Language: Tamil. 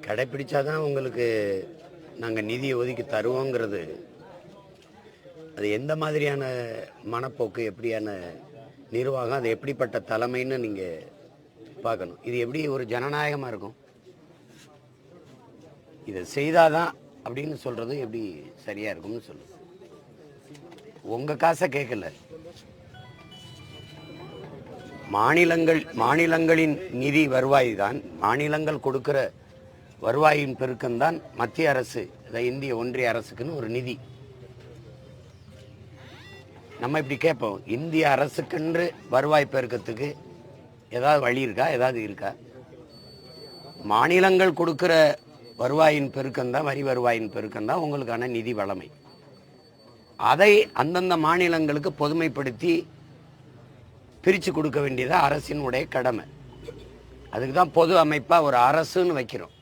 கடைப்பிடிச்சாதான் உங்களுக்கு நாங்கள் நிதியை ஒதுக்கி தருவோங்கிறது அது எந்த மாதிரியான மனப்போக்கு, எப்படியான நிர்வாகம், அது எப்படிப்பட்ட தலைமைன்னு நீங்கள் பார்க்கணும். இது எப்படி ஒரு ஜனநாயகமாக இருக்கும்? இதை செய்தாதான் அப்படின்னு சொல்கிறது எப்படி சரியாக இருக்கும்னு சொல்லு. உங்கள் காசை கேட்கல, மாநிலங்களின் நிதி வருவாய் தான், மாநிலங்கள் கொடுக்கிற வருவாயின் பெருக்கம்தான் மத்திய அரசு, இந்திய ஒன்றிய அரசுக்குன்னு ஒரு நிதி. நம்ம இப்படி கேட்போம், இந்திய அரசுக்கென்று வருவாய் பெருக்கத்துக்கு ஏதாவது வழி இருக்கா? ஏதாவது இருக்கா? மாநிலங்கள் கொடுக்கிற வருவாயின் பெருக்கம்தான், வரி வருவாயின் பெருக்கம்தான் உங்களுக்கான நிதி வளமை. அதை அந்தந்த மாநிலங்களுக்கு பொதுமைப்படுத்தி பிரித்து கொடுக்க வேண்டியது அரசினுடைய கடமை. அதுக்கு தான் பொது அமைப்பாக ஒரு அரசுன்னு வைக்கிறோம்.